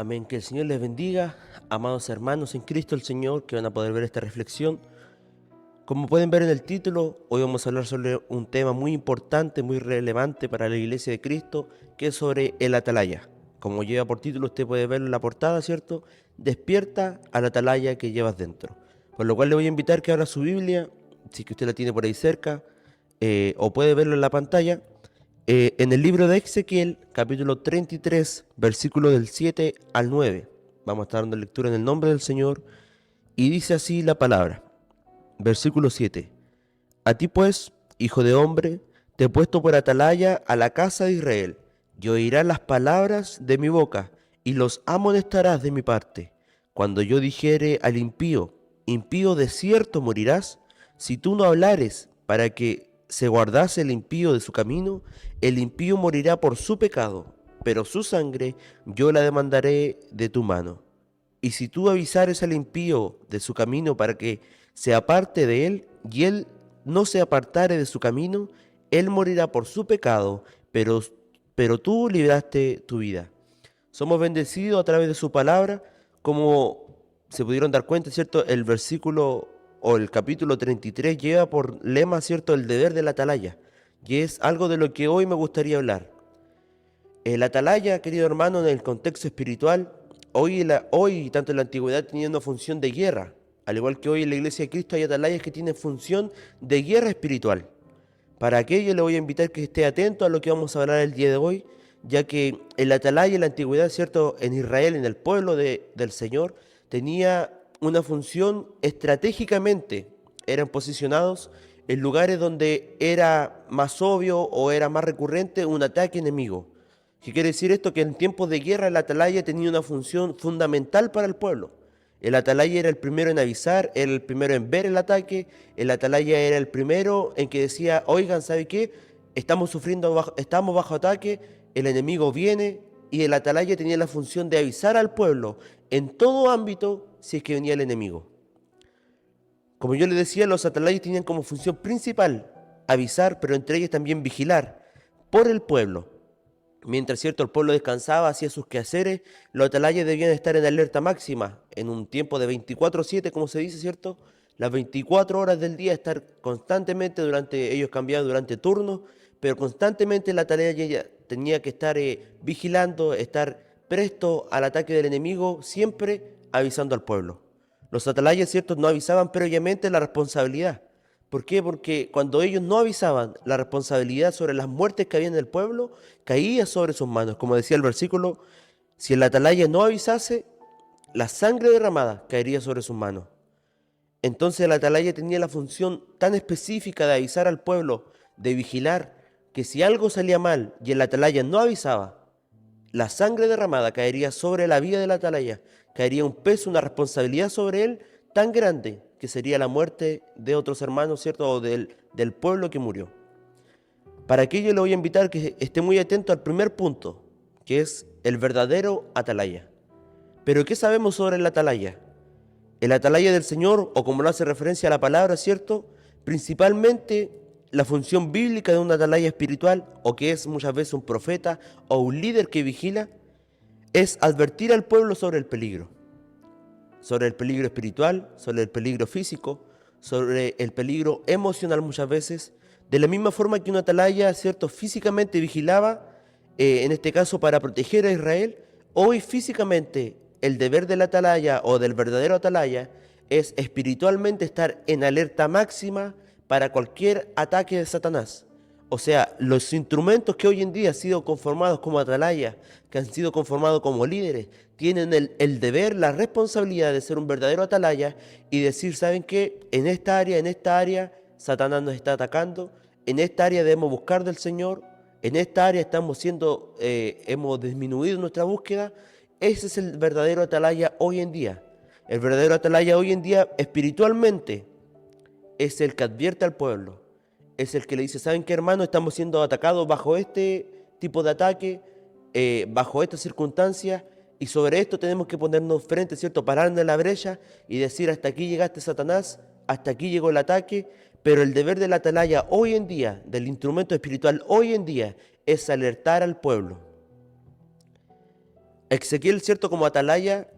Amén. Que el Señor les bendiga, amados hermanos en Cristo el Señor, que van a poder ver esta reflexión. Como pueden ver en el título, hoy vamos a hablar sobre un tema muy importante, muy relevante para la Iglesia de Cristo, que es sobre el atalaya. Como lleva por título, usted puede verlo en la portada, ¿cierto? Despierta al atalaya que llevas dentro. Por lo cual le voy a invitar que abra su Biblia, si que usted la tiene por ahí cerca, o puede verlo en la pantalla. En el libro de Ezequiel, capítulo 33, versículo del 7 al 9. Vamos a estar dando lectura en el nombre del Señor. Y dice así la palabra. Versículo 7. A ti pues, hijo de hombre, te he puesto por atalaya a la casa de Israel, y oirás las palabras de mi boca, y los amonestarás de mi parte. Cuando yo dijere al impío, impío de cierto morirás, si tú no hablares para que se guardase el impío de su camino, el impío morirá por su pecado, pero su sangre yo la demandaré de tu mano. Y si tú avisares al impío de su camino para que se aparte de él, y él no se apartare de su camino, él morirá por su pecado, pero tú libraste tu vida. Somos bendecidos a través de su palabra, como se pudieron dar cuenta, ¿cierto? El versículo o el capítulo 33 lleva por lema, ¿cierto?, el deber del atalaya, y es algo de lo que hoy me gustaría hablar. El atalaya, querido hermano, en el contexto espiritual, hoy tanto en la antigüedad tenía una función de guerra, al igual que hoy en la Iglesia de Cristo hay atalayas que tienen función de guerra espiritual. Para aquello le voy a invitar que esté atento a lo que vamos a hablar el día de hoy, ya que el atalaya en la antigüedad, ¿cierto?, en Israel, en el pueblo del Señor, tenía una función estratégicamente. Eran posicionados en lugares donde era más obvio o era más recurrente un ataque enemigo. ¿Qué quiere decir esto? Que en tiempos de guerra el atalaya tenía una función fundamental para el pueblo. El atalaya era el primero en avisar, era el primero en ver el ataque, el atalaya era el primero en que decía, oigan, ¿sabe qué? Estamos bajo ataque, el enemigo viene, y el atalaya tenía la función de avisar al pueblo en todo ámbito si es que venía el enemigo. Como yo les decía, los atalayas tenían como función principal avisar, pero entre ellos también vigilar por el pueblo. Mientras, cierto, el pueblo descansaba, hacía sus quehaceres, los atalayas debían estar en alerta máxima, en un tiempo de 24/7, como se dice, ¿cierto? Las 24 horas del día, estar constantemente ellos cambiaban durante turnos, pero constantemente el atalaya tenía que estar vigilando, estar presto al ataque del enemigo, siempre avisando al pueblo. Los atalayas, ¿cierto?, no avisaban previamente la responsabilidad. ¿Por qué? Porque cuando ellos no avisaban, la responsabilidad sobre las muertes que había en el pueblo caía sobre sus manos. Como decía el versículo, si el atalaya no avisase, la sangre derramada caería sobre sus manos. Entonces el atalaya tenía la función tan específica de avisar al pueblo, de vigilar, que si algo salía mal y el atalaya no avisaba, la sangre derramada caería sobre la vida del atalaya, caería un peso, una responsabilidad sobre él tan grande que sería la muerte de otros hermanos, ¿cierto? O del pueblo que murió. Para aquello le voy a invitar que esté muy atento al primer punto, que es el verdadero atalaya. Pero ¿qué sabemos sobre el atalaya? El atalaya del Señor, o como lo hace referencia a la palabra, ¿cierto? Principalmente la función bíblica de un atalaya espiritual, o que es muchas veces un profeta o un líder que vigila, es advertir al pueblo sobre el peligro espiritual, sobre el peligro físico, sobre el peligro emocional muchas veces, de la misma forma que un atalaya, ¿cierto?, físicamente vigilaba, en este caso para proteger a Israel, hoy físicamente el deber del atalaya o del verdadero atalaya es espiritualmente estar en alerta máxima para cualquier ataque de Satanás. O sea, los instrumentos que hoy en día han sido conformados como atalaya, que han sido conformados como líderes, tienen el deber, la responsabilidad de ser un verdadero atalaya y decir, ¿saben qué? En esta área, Satanás nos está atacando, en esta área debemos buscar del Señor, en esta área hemos disminuido nuestra búsqueda. Ese es el verdadero atalaya hoy en día. El verdadero atalaya hoy en día espiritualmente es el que advierte al pueblo, es el que le dice, ¿saben qué, hermano? Estamos siendo atacados bajo este tipo de ataque, bajo estas circunstancias, y sobre esto tenemos que ponernos frente, ¿cierto? Pararnos en la brecha y decir, hasta aquí llegaste, Satanás, hasta aquí llegó el ataque, pero el deber del atalaya hoy en día, del instrumento espiritual hoy en día, es alertar al pueblo. Ezequiel, cierto, como atalaya,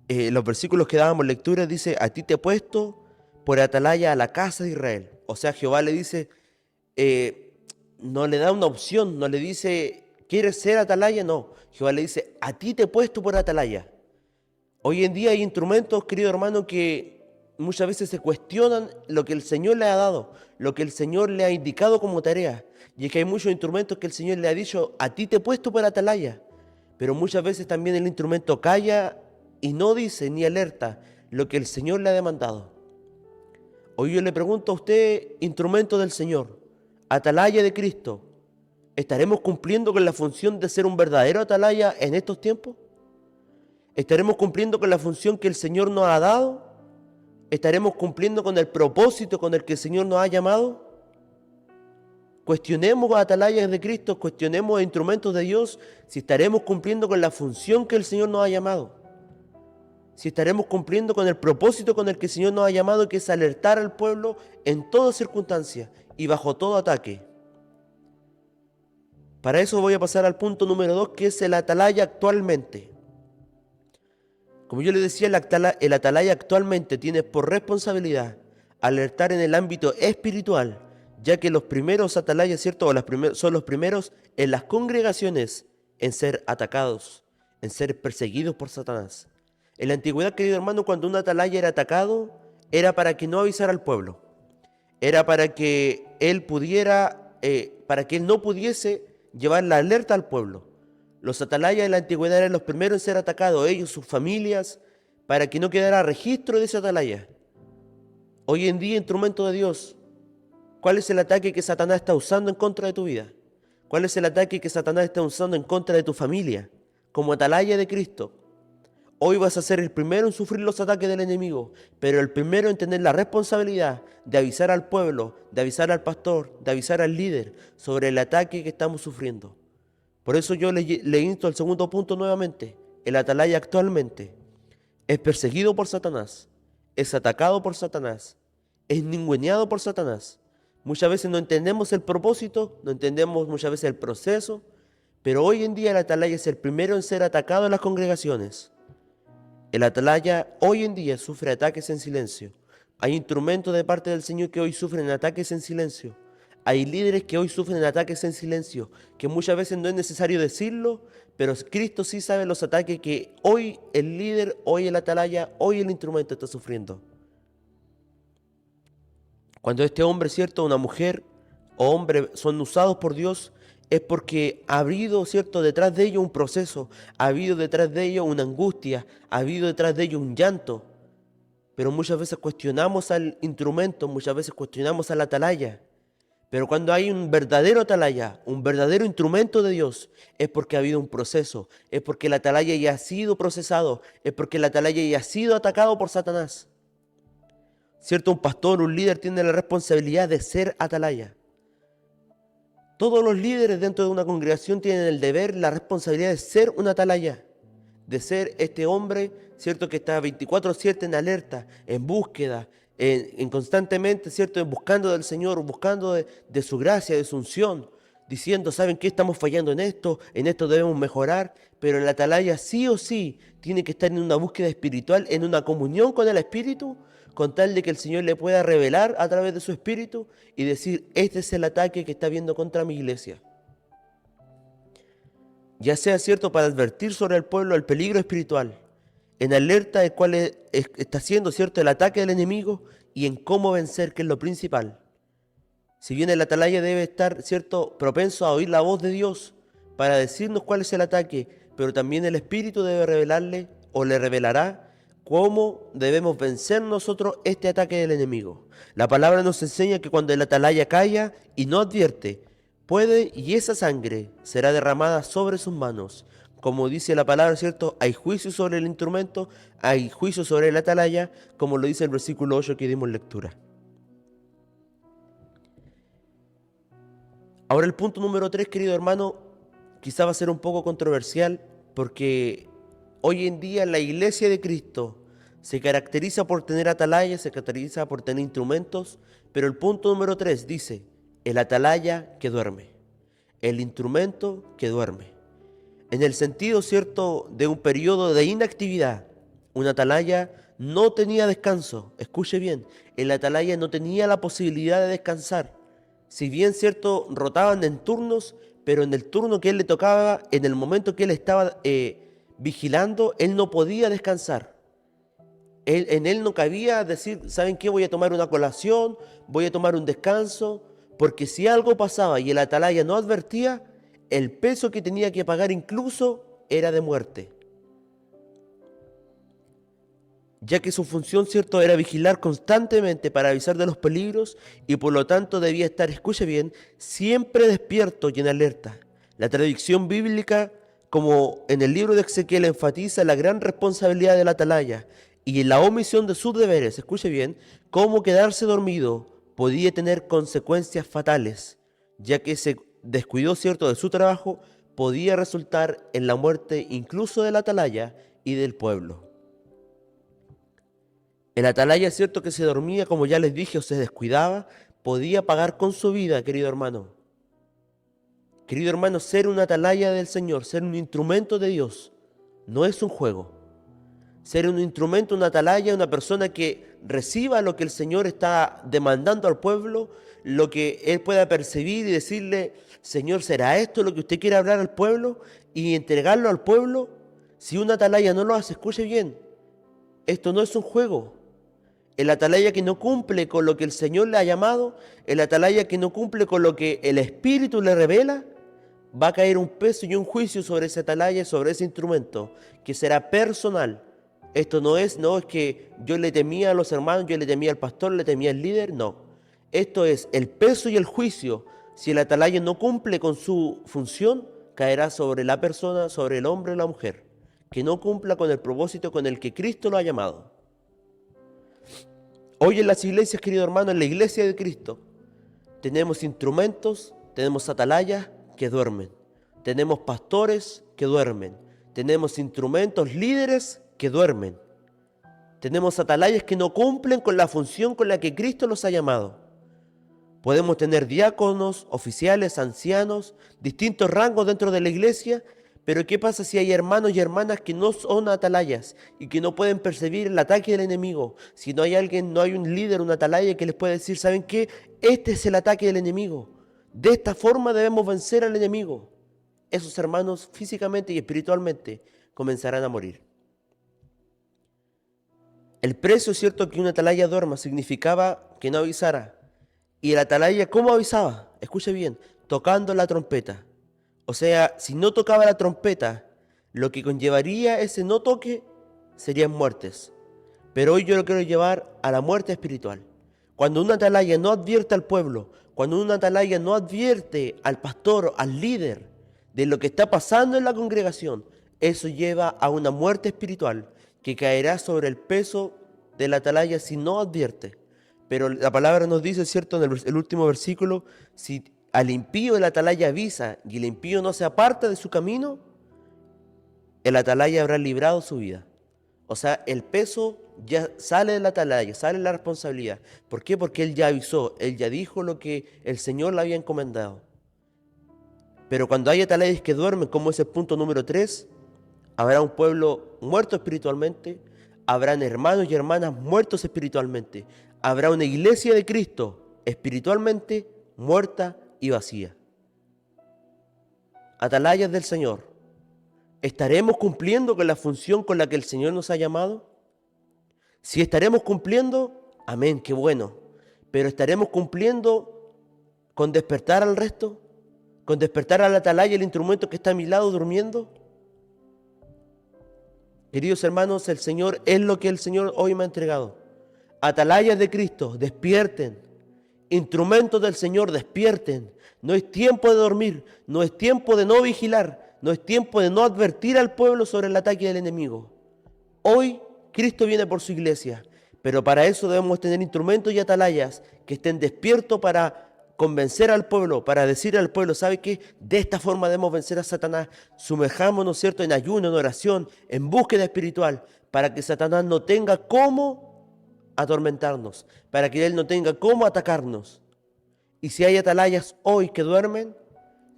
los versículos que dábamos lectura dice, a ti te he puesto por atalaya a la casa de Israel. O sea, Jehová le dice, no le da una opción, no le dice, ¿quieres ser atalaya? No, Jehová le dice, a ti te he puesto por atalaya. Hoy en día hay instrumentos, querido hermano, que muchas veces se cuestionan lo que el Señor le ha dado, lo que el Señor le ha indicado como tarea. Y es que hay muchos instrumentos que el Señor le ha dicho, a ti te he puesto por atalaya. Pero muchas veces también el instrumento calla y no dice ni alerta lo que el Señor le ha demandado. Hoy yo le pregunto a usted, instrumento del Señor, atalaya de Cristo, ¿estaremos cumpliendo con la función de ser un verdadero atalaya en estos tiempos? ¿Estaremos cumpliendo con la función que el Señor nos ha dado? ¿Estaremos cumpliendo con el propósito con el que el Señor nos ha llamado? Cuestionemos a atalayas de Cristo, cuestionemos a instrumentos de Dios si estaremos cumpliendo con la función que el Señor nos ha llamado. Si estaremos cumpliendo con el propósito con el que el Señor nos ha llamado, que es alertar al pueblo en toda circunstancia y bajo todo ataque. Para eso voy a pasar al punto número 2, que es el atalaya actualmente. Como yo les decía, el atalaya actualmente tiene por responsabilidad alertar en el ámbito espiritual, ya que los primeros atalayas, ¿cierto? Son los primeros en las congregaciones en ser atacados, en ser perseguidos por Satanás. En la antigüedad, querido hermano, cuando un atalaya era atacado, era para que no avisara al pueblo. Era para que él no pudiese llevar la alerta al pueblo. Los atalayas en la antigüedad eran los primeros en ser atacados, ellos, sus familias, para que no quedara registro de ese atalaya. Hoy en día, instrumento de Dios, ¿cuál es el ataque que Satanás está usando en contra de tu vida? ¿Cuál es el ataque que Satanás está usando en contra de tu familia? Como atalaya de Cristo. Hoy vas a ser el primero en sufrir los ataques del enemigo, pero el primero en tener la responsabilidad de avisar al pueblo, de avisar al pastor, de avisar al líder sobre el ataque que estamos sufriendo. Por eso yo le insto al segundo punto nuevamente. El atalaya actualmente es perseguido por Satanás, es atacado por Satanás, es ninguneado por Satanás. Muchas veces no entendemos el propósito, no entendemos muchas veces el proceso, pero hoy en día el atalaya es el primero en ser atacado en las congregaciones. El atalaya hoy en día sufre ataques en silencio. Hay instrumentos de parte del Señor que hoy sufren ataques en silencio. Hay líderes que hoy sufren ataques en silencio, que muchas veces no es necesario decirlo, pero Cristo sí sabe los ataques que hoy el líder, hoy el atalaya, hoy el instrumento está sufriendo. Cuando este hombre, ¿cierto?, una mujer o hombre son usados por Dios, es porque ha habido, ¿cierto?, detrás de ello un proceso, ha habido detrás de ello una angustia, ha habido detrás de ello un llanto. Pero muchas veces cuestionamos al instrumento, muchas veces cuestionamos al atalaya. Pero cuando hay un verdadero atalaya, un verdadero instrumento de Dios, es porque ha habido un proceso, es porque el atalaya ya ha sido procesado, es porque el atalaya ya ha sido atacado por Satanás. ¿Cierto? Un pastor, un líder tiene la responsabilidad de ser atalaya. Todos los líderes dentro de una congregación tienen el deber, la responsabilidad de ser un atalaya, de ser este hombre, ¿cierto?, que está 24/7 en alerta, en búsqueda, en constantemente, ¿cierto?, buscando del Señor, buscando de su gracia, de su unción, diciendo, ¿saben qué? Estamos fallando en esto debemos mejorar, pero el atalaya sí o sí tiene que estar en una búsqueda espiritual, en una comunión con el Espíritu, con tal de que el Señor le pueda revelar a través de su Espíritu y decir, este es el ataque que está viendo contra mi iglesia. Ya sea, ¿cierto?, para advertir sobre el pueblo el peligro espiritual, en alerta de cuál está siendo, ¿cierto?, el ataque del enemigo y en cómo vencer, que es lo principal. Si bien el atalaya debe estar, ¿cierto?, propenso a oír la voz de Dios para decirnos cuál es el ataque, pero también el Espíritu debe revelarle o le revelará cómo debemos vencer nosotros este ataque del enemigo. La palabra nos enseña que cuando el atalaya calla y no advierte, puede y esa sangre será derramada sobre sus manos. Como dice la palabra, ¿cierto? Hay juicio sobre el instrumento, hay juicio sobre el atalaya, como lo dice el versículo 8 que dimos lectura. Ahora el punto número 3, querido hermano, quizá va a ser un poco controversial porque hoy en día la iglesia de Cristo se caracteriza por tener atalayas, se caracteriza por tener instrumentos, pero el punto número 3 dice, el atalaya que duerme, el instrumento que duerme. en el sentido, ¿cierto?, de un periodo de inactividad. Una atalaya no tenía descanso. Escuche bien, el atalaya no tenía la posibilidad de descansar. Si bien, ¿cierto?, rotaban en turnos, pero en el turno que él le tocaba, en el momento que él estaba vigilando, él no podía descansar. En él no cabía decir, ¿saben qué? Voy a tomar una colación, voy a tomar un descanso, porque si algo pasaba y el atalaya no advertía, el peso que tenía que pagar incluso era de muerte, ya que su función, ¿cierto?, era vigilar constantemente para avisar de los peligros y por lo tanto debía estar, escuche bien, siempre despierto y en alerta. La tradición bíblica, como en el libro de Ezequiel, enfatiza la gran responsabilidad del atalaya y la omisión de sus deberes, escuche bien, cómo quedarse dormido podía tener consecuencias fatales, ya que se descuidó, ¿cierto?, de su trabajo, podía resultar en la muerte incluso del atalaya y del pueblo. El atalaya, es cierto, que se dormía, como ya les dije, o se descuidaba, podía pagar con su vida, querido hermano. Querido hermano, ser un atalaya del Señor, ser un instrumento de Dios, no es un juego. Ser un instrumento, una atalaya, una persona que reciba lo que el Señor está demandando al pueblo, lo que Él pueda percibir y decirle, Señor, ¿será esto lo que usted quiere hablar al pueblo? Y entregarlo al pueblo. Si una atalaya no lo hace, escuche bien, esto no es un juego. El atalaya que no cumple con lo que el Señor le ha llamado, el atalaya que no cumple con lo que el Espíritu le revela, va a caer un peso y un juicio sobre ese atalaya, sobre ese instrumento, que será personal. Esto no es que yo le temía a los hermanos, yo le temía al pastor, le temía al líder, no. Esto es el peso y el juicio. Si el atalaya no cumple con su función, caerá sobre la persona, sobre el hombre o la mujer, que no cumpla con el propósito con el que Cristo lo ha llamado. Hoy en las iglesias, querido hermano, en la iglesia de Cristo, tenemos instrumentos, tenemos atalayas que duermen, tenemos pastores que duermen, tenemos instrumentos, líderes que duermen, tenemos atalayas que no cumplen con la función con la que Cristo los ha llamado. Podemos tener diáconos, oficiales, ancianos, distintos rangos dentro de la iglesia, pero ¿qué pasa si hay hermanos y hermanas que no son atalayas y que no pueden percibir el ataque del enemigo? Si no hay alguien, no hay un líder, un atalaya que les pueda decir, ¿saben qué? Este es el ataque del enemigo. De esta forma debemos vencer al enemigo. Esos hermanos físicamente y espiritualmente comenzarán a morir. El precio, cierto, que una atalaya duerma significaba que no avisara. Y el atalaya, ¿cómo avisaba? Escuche bien, tocando la trompeta. O sea, si no tocaba la trompeta, lo que conllevaría ese no toque serían muertes. Pero hoy yo lo quiero llevar a la muerte espiritual. Cuando una atalaya no advierte al pueblo, cuando una atalaya no advierte al pastor, al líder, de lo que está pasando en la congregación, eso lleva a una muerte espiritual que caerá sobre el peso de la atalaya si no advierte. Pero la palabra nos dice, ¿cierto?, en el último versículo, si al impío el atalaya avisa y el impío no se aparta de su camino, el atalaya habrá librado su vida. O sea, el peso ya sale del atalaya, sale la responsabilidad. ¿Por qué? Porque él ya avisó, él ya dijo lo que el Señor le había encomendado. Pero cuando hay atalayas que duermen, como es el punto número 3, habrá un pueblo muerto espiritualmente, habrán hermanos y hermanas muertos espiritualmente, habrá una iglesia de Cristo espiritualmente muerta y vacía. Atalayas del Señor, ¿estaremos cumpliendo con la función con la que el Señor nos ha llamado? Si estaremos cumpliendo, amén, qué bueno. Pero ¿estaremos cumpliendo con despertar al resto? ¿Con despertar al atalaya, el instrumento que está a mi lado durmiendo? Queridos hermanos, el Señor es lo que el Señor hoy me ha entregado. Atalayas de Cristo, despierten. Instrumentos del Señor, despierten. No es tiempo de dormir, no es tiempo de no vigilar, no es tiempo de no advertir al pueblo sobre el ataque del enemigo. Hoy Cristo viene por su iglesia, pero para eso debemos tener instrumentos y atalayas que estén despiertos para convencer al pueblo, para decir al pueblo, ¿sabe qué? De esta forma debemos vencer a Satanás. Sumerjámonos, ¿cierto?, en ayuno, en oración, en búsqueda espiritual, para que Satanás no tenga cómo atormentarnos, para que él no tenga cómo atacarnos. Y si hay atalayas hoy que duermen,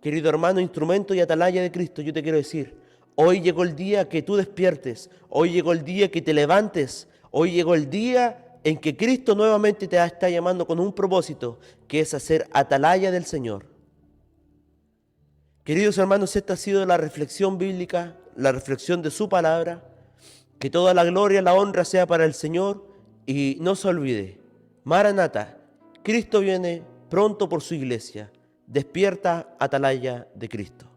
querido hermano, instrumento y atalaya de Cristo, yo te quiero decir, Hoy llegó el día que tú despiertes, hoy llegó el día que te levantes, hoy llegó el día en que Cristo nuevamente te está llamando con un propósito, que es hacer atalaya del Señor. Queridos hermanos, esta ha sido la reflexión bíblica, la reflexión de su palabra. Que toda la gloria y la honra sea para el Señor y no se olvide, Maranata, Cristo viene pronto por su iglesia. Despierta, atalaya de Cristo.